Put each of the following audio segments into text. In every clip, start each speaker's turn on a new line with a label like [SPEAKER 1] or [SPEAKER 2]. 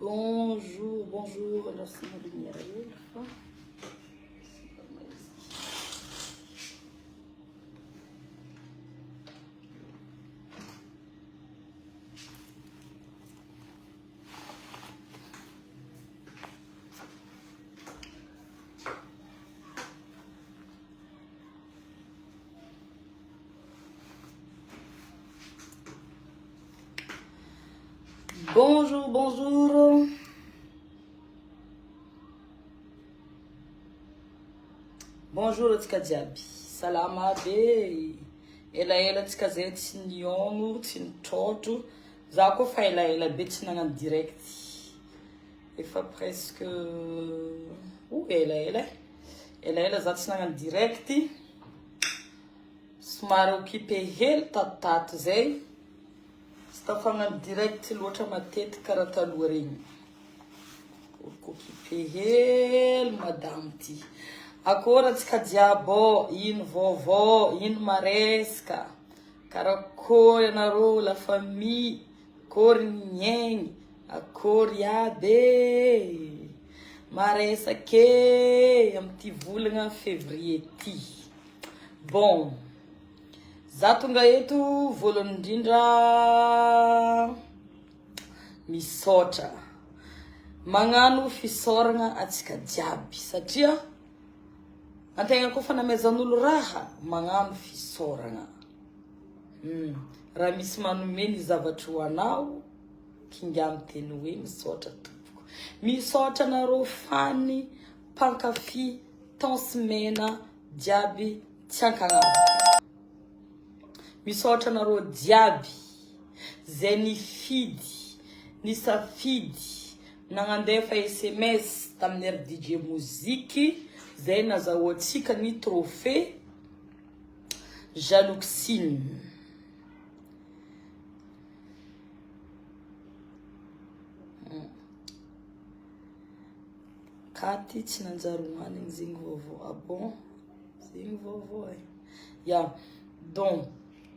[SPEAKER 1] Bonjour, bonjour. Alors, c'est ma lumière. Bonjour, bonjour. Bonjour, tsika jiaby. Salama be. Ela tsika zay tsy niogno, tsy nitrotro. Za koa fa ela be tsy nagnano direct. Efa presque ela za tsy nagnano direct. Somary occupé hely tatotato zay. Stafanano direct loatra matetiky karaha taloha regny. Occupé hely madame ty. Akora tsika jiabo, ino vaovao, ino maresaka. Karakory anarô la famille, akory niaigny, akory aby. Maresake amty volagna février ty. Bon. Za tonga eto voalohany indrindra misaotra. Magnano fisaoragna atsika jiaby satria antegna koa fa namezan'olo raha magnano fisaoragna. Raha misy manome ny zavatra ho anao, kinga amin'ny teny hoe misaotra tompoko. Misaotra narô fany, mpankafy, tansimena, jiaby, tsiankagnavaka. Misaotra narô jiaby, zay nifidy, nisafidy, nagnandefa SMS tamin'ny RDJ Moziki, zay nazahoantsika ny trophée Jaloxine. Katy tsy nanjary hoanigny zegny vaovao. Ah bon? Zegny vaovao e. Yeah. Donc,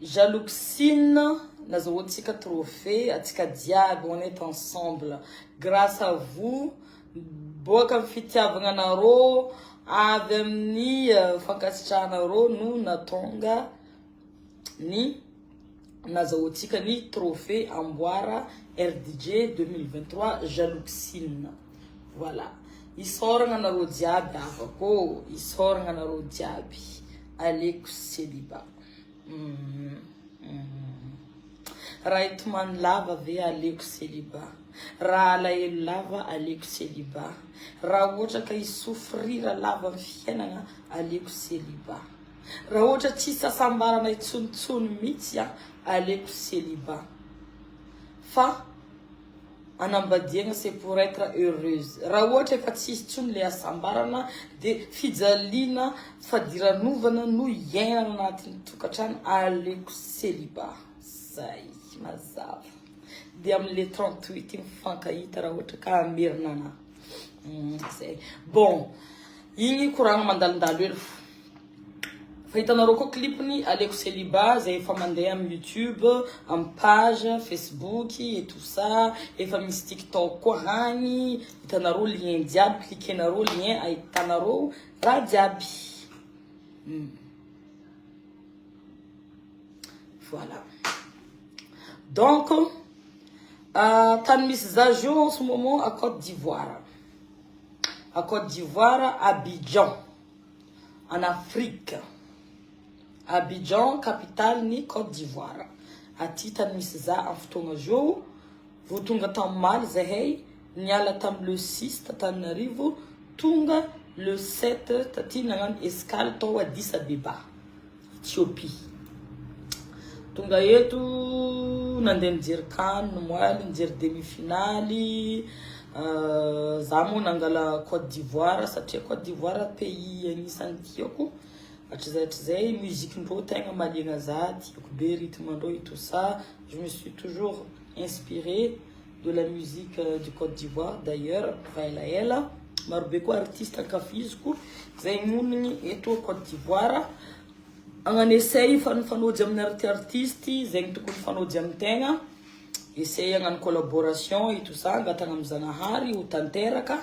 [SPEAKER 1] Jaloxine, nazahoantsika trophée, atsika diable, on est ensemble. Grâce à vous, boaka amin'ny fitiavagna narô, avy amin'ny fankasitrahanarô no natonga ny nazahoantsika ny trophée amboara RDJ 2023 Jaloxine. Voilà. Isoragna narô diaby avako, isoragna narô diaby. Aleko célibat. Raha itomany lava ve aleko célibat. Raha alahelo lava aleko célibat. Raha ohatra ka isofrira lava amin'ny fiainagna aleko célibat. Raha ohatra tsisy asambarana itsonitsony mihitsy aleko célibat. Fa anambadiagna c'est pour être heureuse. Raha ohatra efa tsisy tsony le asambarana de fijaliana fadiranovana no iainana anatin'ny tokantrano aleko célibat. Zay mazava. De am'le 38 mifankahita raha ohatra ka amerina ana. Zay. Bon, igny koragna mandalindalo elo. Fahitanarô koa clipny aleko célibat zay efa mandeha am YouTube, am page Facebook et tout ça, efa misy TikTok koa hagny, hitanarô lien jiaby, cliquenarô lien ahitanarô raha jiaby. Voilà. Donc, tany misy zajo en ce moment à Côte d'Ivoire. À Côte d'Ivoire, Abidjan, en Afrique. Abidjan, capitale ni Côte d'Ivoire. Aty tany misy za amin'ny fotoagna zao, vao tonga tam'maly zahay, niala tam le 6 t'Antananarivo, tonga le 7 taty nagnano escale tao Addis Abeba, Éthiopie. Tonga eto nandeha nijery CAN moaly, nijery demi-finale. Za moa nangala Côte d'Ivoire satria Côte d'Ivoire pays agnisan'ny tiako. Hatrizay musique-ndreo tegna maliagna za, tiako be rythme-ndreo et tout ça. Je me suis toujours inspirée de la musique du Côte d'Ivoire d'ailleurs, va ela marobe koa artiste ankafiziko zay monigny eto Côte d'Ivoire. Agnano essay fanojy amin'ny artiste zegny tokony fanojy amin'ny tegna essayé en collaboration et tout ça ngatana mzanahari ou tanteraka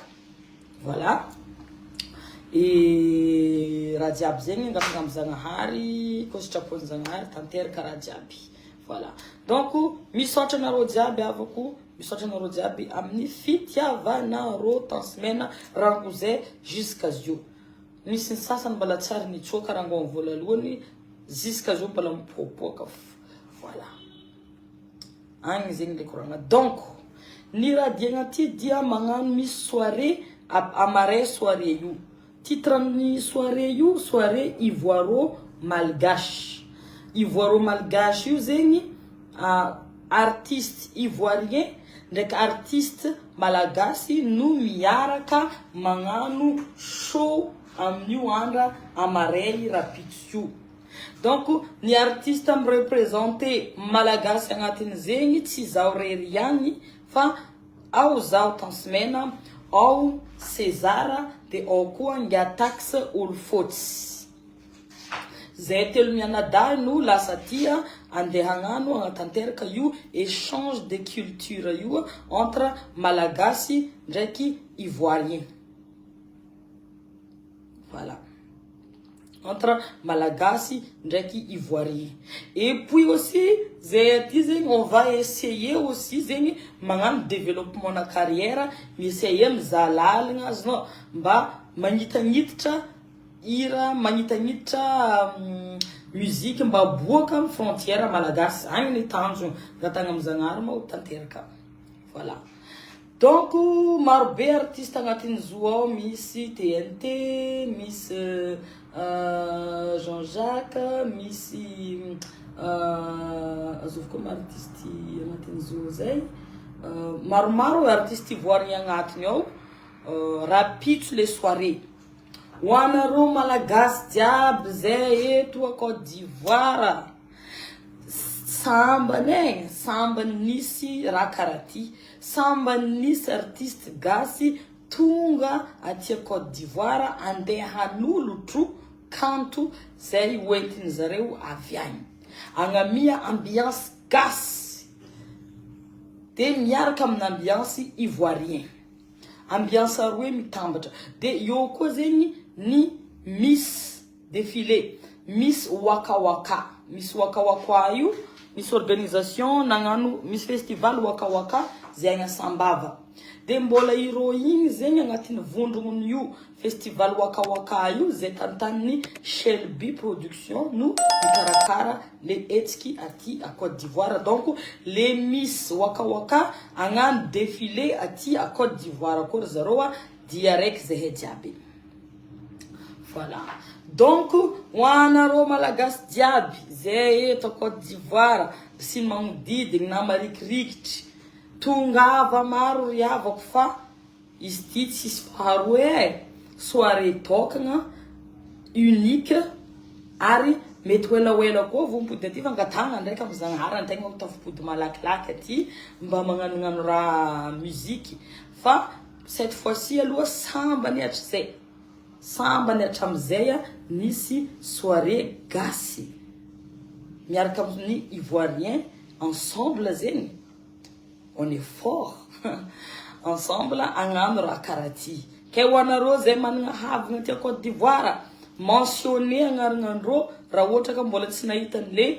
[SPEAKER 1] voilà et radiab zegny ngatana mzanahari ko sitrapon zanahari tanteraka radiaby voilà donc misotra naro diaby avako misotra naro diaby amin'ny fitiavanaro tansmena rangoze jusqu'à zio misy ny sasany mbala tsary nitsoka rango amin'ny voalalohany jusqu'à zio mbala mipoapoaka voilà agny zegny le koragna donc ny radiagna ty dia magnano misy soirée amaray soirée io titre ny soirée io soirée ivoiro malgache ivoiro malgache io zegny artiste ivoirien ndraiky artiste malagasy no miaraka magnano show amin'io andra amaray rapitio io donc ny artiste me représenter malagasy agnatin zegny tsy zao rery ihany fa ao zao tansmena ao Césara de ao koa Ngatax Olfots zay telo mianadahy no lasa tia andeha hagnano agnatanteraka io échange de culture io entre malagasy ndraiky ivoirien voilà entre malagasy ndraiky ivoirien et puis aussi on va essayer aussi zegny magnano développement na carrière essayer mizalalagna azonao mba magnitanititra ira magnitanititra musique mba boaka amin'ny frontière malagasy agny ny tanjona ngatagna am'zagnahary ma tanteraka voilà donc marobe artiste agnatin'ny zo ao misy TNT misy Jean-Jacques misy azovy comme artiste agnatin'ny zo zay maromaro artiste ivoirien agnatiny ao rapitso les soirées hoanareo malagasy jiaby zay eto a Côte d'Ivoire sambany sambany nisy raha karaha ty sambany nisy artiste gasy tonga aty a Côte d'Ivoire andeha hanolotro kanto zay hoentiny zareo avy agny agnamia ambiance gasy de miaraka amin'ny ambiance ivoirien ambiance aroe mitambatra de eo koa zegny ny miss défilé miss waka waka io miss organisation nagnano miss festival waka waka zay agny Sambava de mbola iro igny zegny agnatin'ny vondrogny io festival waka waka io zay tantan'ny Shelby production no mikarakara le etsky aty à Côte d'Ivoire donc les miss waka waka agnano défilé aty à Côte d'Ivoire koa zaroa dia raiky zay jiaby voilà donc hoanareo malagasy jiaby zay eto à Côte d'Ivoire sy magnodidigny na marikirikitry tongava maro riavako fa izy ty tsisy faharoe soirée tokagna unique ary mety wela koa vompody aty fa ngatagna ndraiky amin'ny Zagnahary antegna tafapody malakilaky aty mba magnanognano raha musique fa cette fois-ci aloha sambany hatramizay nisy soirée gasy miaraka amin'ny ivoirien ensemble zegny on est fort ensemble agnano raha karaha ty ke hoanareo zay managna havagna ty a Côte d'Ivoire mentionné agnaranandreo raha ohatra ka mbola tsy nahita an'le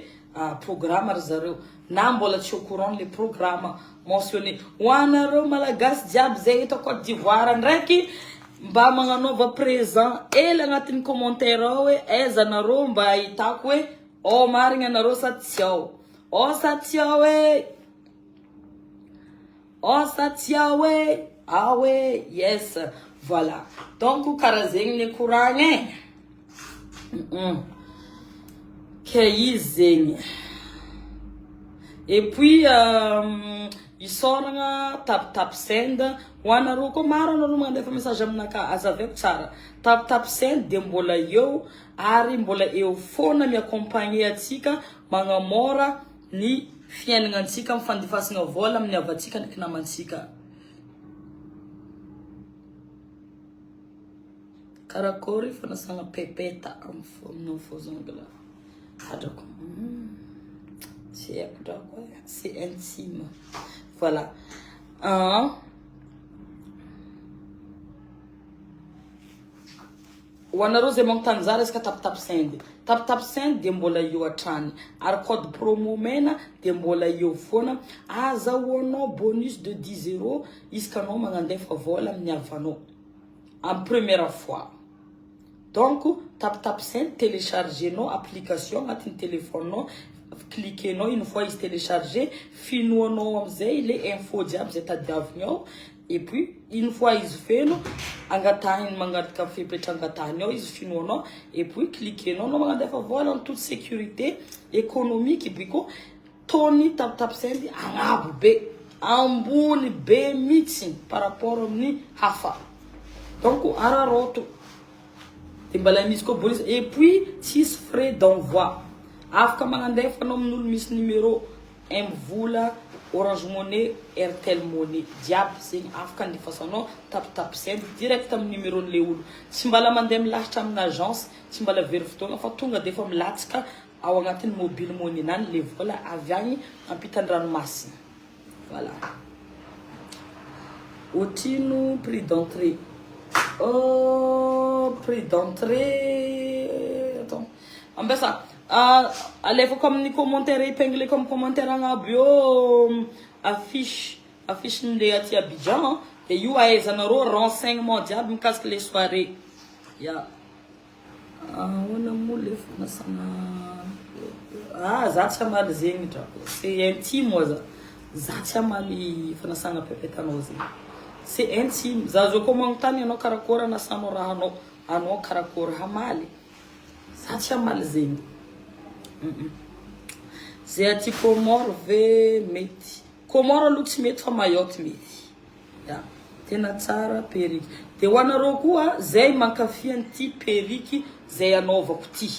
[SPEAKER 1] programme ry zareo na mbola tsy au courant le programme mentionné hoanareo malagasy jiaby zay eto a Côte d'Ivoire ndraiky mba magnanova présent ela agnatin'ny commentaire ao hoe aiza nareo mba ahitako hoe o marigny anareo sa tsy ao o sa tsy ao yes voilà donc karaha zegny le koragny ke izy zegny et puis isoragna tap send hoanareo koa maro anareo mandefa message aminaka azaveko tsara tap send de mbola eo ary mbola eo fona miaccompagner atsika magnamora ny fiainagna antsika amin'ny fandefasagna vola amin'ny avatsika ndraiky namantsika karakory fanasagna pepeta amin'ny faux angle hadrako c'est intime. Voilà. Wanarose montanzara ska tap send de mbola io atrany ary code promo mena de mbola io fona azahoanao bonus de 10 € iskanao magnandefa vola amin'ny avanao en première fois. Donc tap send téléchargenao application agnatin'ny téléphone, cliquenao une fois izy télécharger, finoanao amizay le info jiaby zay tadiavinao. Et puis, une fois ils font, angatahiny mangalaka fepetra angatahiny ao izy finoanao, et puis cliquenao no magnadefa vola en toute sécurité économique. Biko Tony tap send agnabo be ambony be mitsiny par rapport amin'ny hafa. Donc araroto de mbala misy ko bonus, et puis 6 frais d'envoi. Afaka magnandefa anao amin'olo misy numéro M-Vola, Orange Money, Airtel Money, diab zegny afaka andefasanao tap send direct amin'ny numéro le olo. Tsy mbala mandeha milahatra amin'ny agence, tsy mbala very fotoagna fa tonga defa milatsaka ao agnatin'ny mobile money nany le vola avy agny ampitan-dranomasina. Voilà. Otrino prix d'entrée. Oh, prix d'entrée. Attends. Ambessa. Allez, faut comme ni commentaire épinglé comme commentaire en bio affiche de ati Abidjan et you a ezanaro renseignement diable me casque les soirées ya on a moule na sana zacha mal zengi c'est intime waza zacha mali fana sana pepetano zengi c'est intime zazo komantani no karakora na sanora ano karakora hamali zacha mal zengi. Zay aty Comore ve mety. Comore aloha tsy mety fa Mayotte mety. Ya, tena tsara periky. De ho anareo koa zay mankafy an'ity periky zay anaovako ty.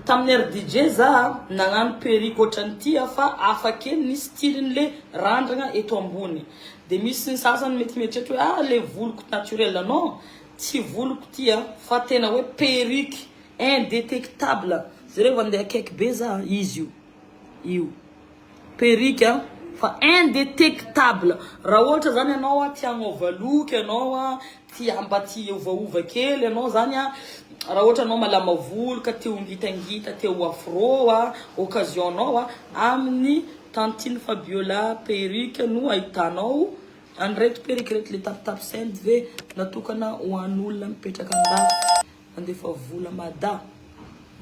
[SPEAKER 1] Tamin'ny RDJ za nagnano periky ohatran'ity fa afakely ny style-n'le randragna eto ambony. De misy ny sasany mety hoe le voloko naturel non. Tsy voloko ty fa tena hoe periky indétectable. Zereo vandeha akaiky be za izy io periky fa indétectable. Raha ohatra zany anao tia agnova look anao tia mba tia ovaova kely anao zany raha ohatra anao malama volo ka tia ngitangita tia afro occasion anao amin'ny Tantine Fabiola periky no ahitanao anreto periky reto le tap send ve natokana ho an'olona mipetraka andafy andefa vola mada.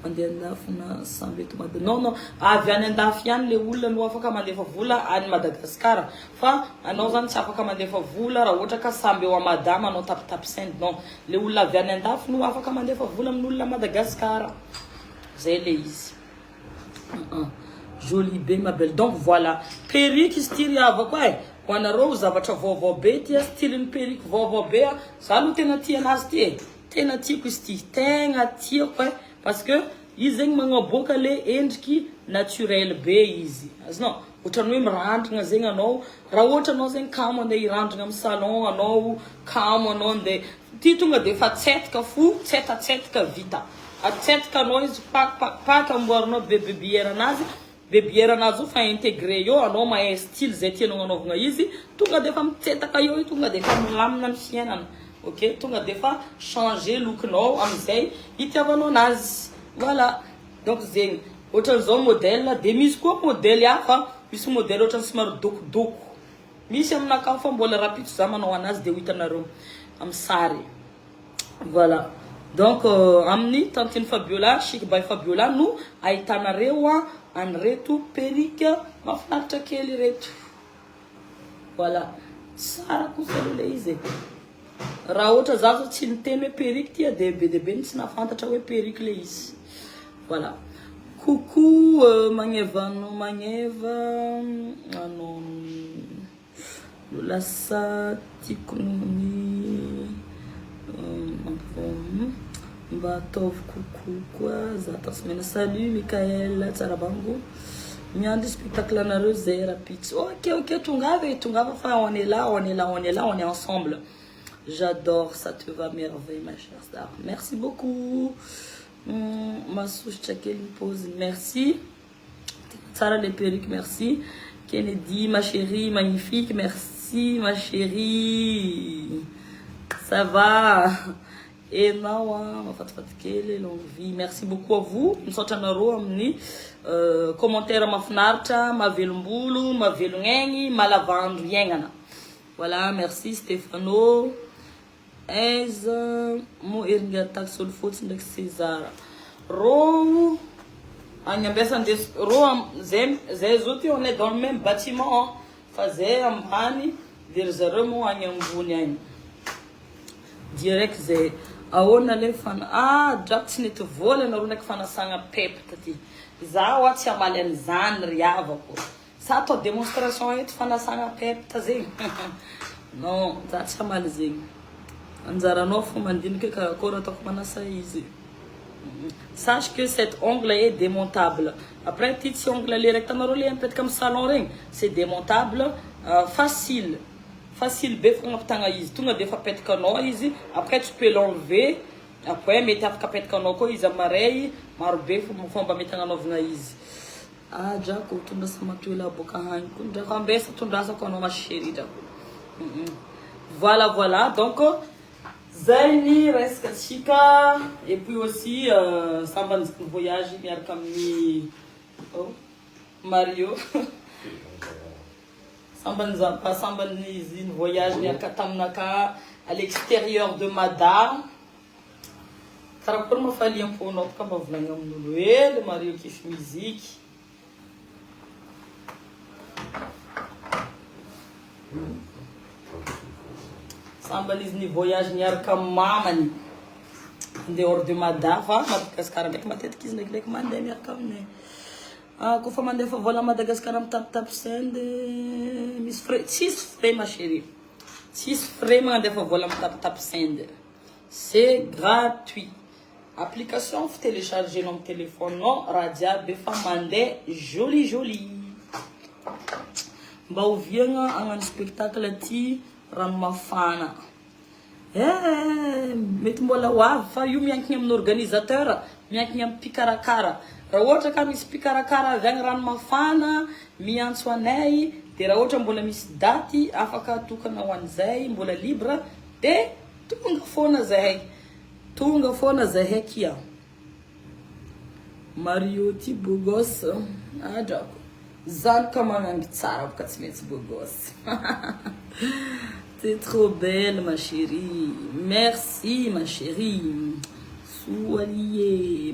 [SPEAKER 1] Andafina sambeto mad non avy any andafy ihany le olona no afaka mandefa vola any Madagascar fa anao zany tsy afaka mandefa vola raha ohatra ka samby eo madama anao tap send non le olona avy any andafy no afaka mandefa vola amin'ny olona Madagascar zay le izy. Joli be ma belle. Donc voilà periky style avako ho anareo zavatra vaovao be tia style ny periky vaovao be za no tena tia anazy ty tena tiako izy ty tena tiako parce que izy zegny magnaboaka le endriky naturel be izy. Azonao ohatrany hoe mirandragna zegny anao raha ohatra anao zegny kamo andeha hirandragna amin'ny salon anao kamo anao andeha ty tonga de fa tsetka fo tsetatsetka vita atsetka anao izy pak amboaranao bebière anazy bebière anazy fa intégré eo anao mahay style zay tianao anaovagna izy tonga de fa mitsetaka eo tonga de fa milamina amin'ny fiainana. Ok, tonga de fa changer looknao amizay itiavanao anazy. Voilà. Donc zegny ohatran'izao modèle de misy koa modèle hafa misy modèle ohatran'ny somary dokodoko misy aminakahy fa mbola rapito za manao anazy de ho hitanareo amin'ny sary. Voilà. Donc amin'ny Tantine Fabiola Chic by Fabiola no ahitanareo anreto periky mafinaritra kely reto. Voilà. Sara kosa le izy. Raha ohatra za tsy niteny hoe periky tia de be tsy nafantatra hoe periky le izy. Voilà. Coucou magneva ano lasa tikony mba ataovy coucou koa za tasmena. Salut Michael Tsarabango. Miandry spectacle anareo zay rapide. Ok tongava fa on est là on est ensemble. J'adore, ça te va merveille ma chère star. Merci beaucoup. Ma souche checker une pause. Merci. Sarah les perruques, merci. Kennedy, ma chérie, magnifique, merci, ma chérie. Ça va? Et non, merci beaucoup à vous. Nous sommes en roue, commentaire ma fnarta, ma velumbulu, ma velungengi, ma lavandre, yengana. Voilà, merci Stéphano. Mo eringa taxe sur le foot de César. Ro, on est dans le même bâtiment. Fazer amani, direzeremo anyambuni. Direct ze aona le fan draft net vola na rona fana sanga pep tati za wa tia malen zan riava ko sa to demonstration et fana sanga pep taze non za tia malzing anzara no fu mandin ke ka kora to mana sa easy. Sache que cet ongle est démontable. Après petit ongle les rectangles un peu comme salon ring, c'est démontable, facile. Facile, tu ne peux pas easy. Après, tu peux l'enlever. Après, tu peux pas easy. Ah, Jaco, tu ne sais pas tu la boca. Voilà, voilà. Donc, Zaini, Reska Chica. Et puis aussi, Samban voyage, il y a comme Mario. Sambanizine voyage Katamnaka à l'extérieur de Madame. Caractère ma famille un peu notre comme le Mario qui fait musique. Sambanizine voyage Niarkamamani dehors de Madame. Madagascar avec ma tête qui se négligue mandem Yarkamne. Quand on m'a voilà Madagascar tap send Miss Frey 6 frais ma chérie 6 frais m'a voilà tap send c'est gratuit application faut télécharger mon téléphone non radia befa mandé joli ba vient un spectacle ti ram mafana metimbola wa fa yumi yanknyam organisateur yanknyam pikarakara. Raha ohatra ka misy pikarakara avy agny rano mafana miantso anay de raha ohatra mbola misy daty afaka tokana ho an'izay mbola libre de tonga foana zahay kia Mario ty bogos drako zany ka magnangy tsara boka tsy maintsy bogos. T'es trop belle ma chérie, merci ma chérie.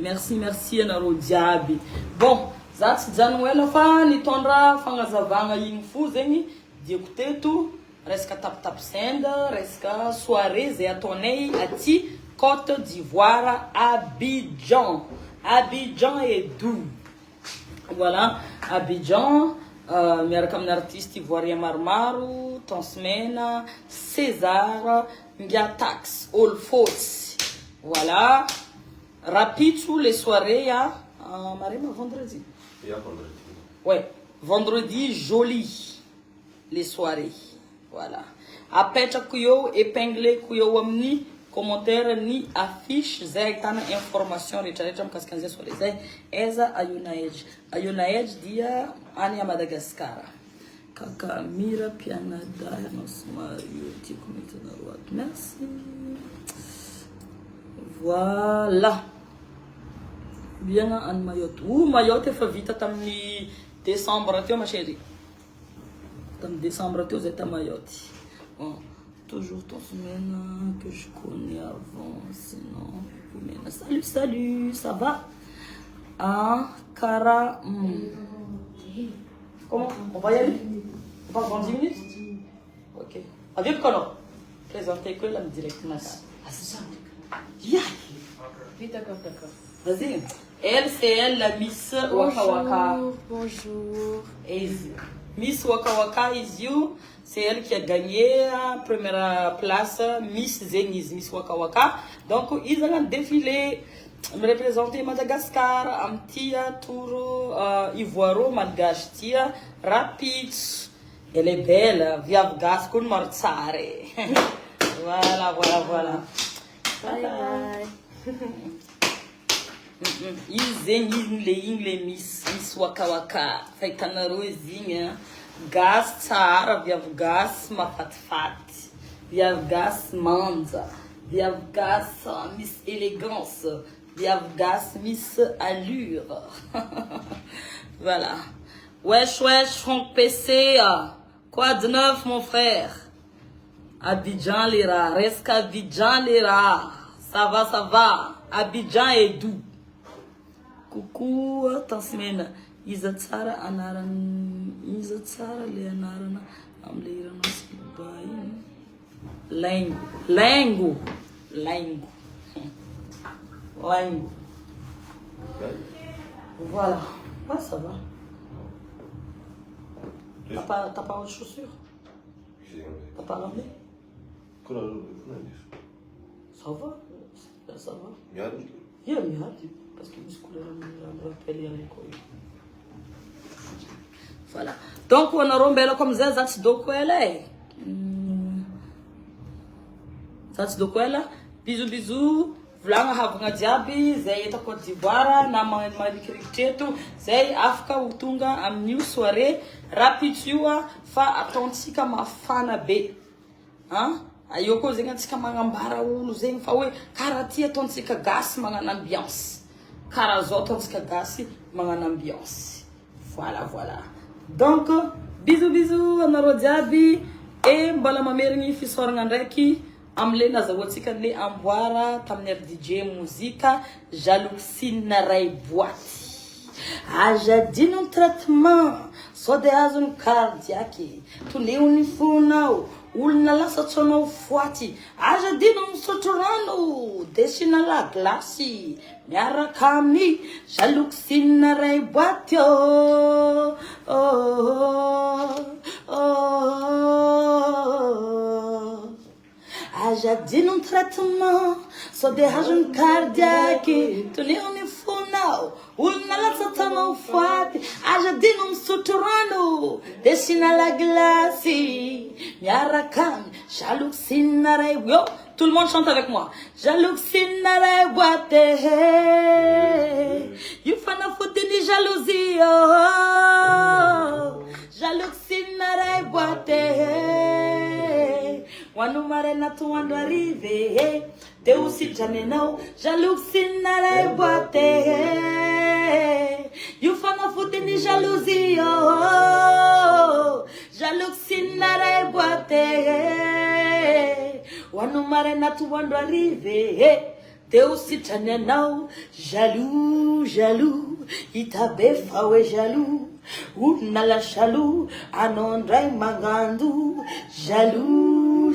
[SPEAKER 1] Merci anaro diaby. Bon, za tsy janoela fa nitondra fagnazavagna igny fo zegny diako teto resaka tap send resaka soirée zay ataonay aty Côte d'Ivoire Abidjan et d'où voilà Abidjan miaraka amin'ny artiste ivoirien maromaro Tansmena César Ngiatax Olfots voilà. Rapide sous les soirées, Marima, vendredi. Ouais, vendredi, joli. Les soirées. Voilà. Après, kuyo, épinglé, kuyo, ni commentaire, ni affiche, zay, tana information, recharge, parce qu'on sur les zay, eza, ayunaej. Ayunaej, dia, ania Madagascar. Kakamira, Pianada, nos Mario, merci. Voilà. Bien en Mayotte. Mayotte fait vite tamni décembre ma chérie. Tam décembre tu es à Mayotte. Bon, toujours ton semaine que je connais avant sinon. Salut, ça va? Cara. Comment? On va y aller? On passe dans 10 minutes? Ok. Adieu Kono. Présentez que la directement. Yeah.
[SPEAKER 2] Oui, d'accord.
[SPEAKER 1] Vas-y. Elle, c'est elle, la Miss Waka Waka.
[SPEAKER 2] Bonjour.
[SPEAKER 1] Miss Waka Waka is you. C'est elle qui a gagné la première place. Miss Zeniz, Miss Waka Waka. Donc, ils ont défilé, me représenter Madagascar, Amtia, Touro, Ivoiro, Malgache, Tia, Rapide. Elle est belle, Viavgas, Kun Marzare. Voilà.
[SPEAKER 2] Bye bye.
[SPEAKER 1] Izy le misy wakawaka. Fahitanareo izy igny gasy tsara, viavy gasy mafatifaty, viavy gasy manja, viavy gasy miss élégance, viavy gasy miss allure. Voilà. Wesh, Franck PC. Quoi de neuf, mon frère? Abidjan les rats, reste qu'Abidjan les rats. Ça va. Abidjan est doux. Coucou, Tansmena. Izatsara anaran. Izatsara le anarana. Amleirana Silibai. Lengo. Voilà. Ah, ça va. T'as pas autre chaussure? T'as pas ramené? Ça va. Parce que voilà. Donc on a rombé comme ça, that's dokwela. Bisous. Vlang havanga diaby, zay eta Côte d'Ivoire, na manikirikiteto, zay afaka utunga amin'ny soirée rapide io fa ataontsika mafana be. Hein? Ayo ko zegny antsika magnambara olo zegny fa hoe karaha ty ataontsika gasy magnano ambiance. Karaha zao ataontsika gasy magnano ambiance. Voilà. Donc bisous anareo diaby e mbola mamerigny fisoragna ndraiky amle nazahoantsika le amboara tamin'ny DJ muzika Jaloxine ray boaty. Ajadino ny traitement sode azony cardiaque toneo ny fonao olona lasa tsonao foaty. Ajadino misotro rano desina la glasy miaraka amin'ny Jaloxine ray boaty Ajadino ny traitement sode azony cardiaque toneo ny fonao olona lasa tsonao foaty. Ajadino misotro rano desina la glasy miaraka Jaloxine ray yo. Tout le monde chante avec moi. Jaloxine ray boaty. You fana foot ni jalousie. Jaloxine ray boaty. Wanu marena tu wanu arrive. Deus si janenau. Jaloxine ray boaty. You fana foot ni jalousie. Jaloxine ray boaty. Wanu marena tu wanu arrive. Deus si janenau. Jaloux. Itabefa we jaloux. Unala jaloux. Anondrai magando. Jaloux.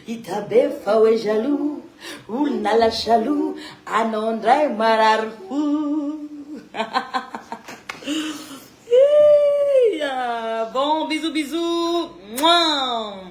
[SPEAKER 1] Itabefa we jaloux. Unala jaloux. Anondrai mararou. Bon, bisous. Mouah.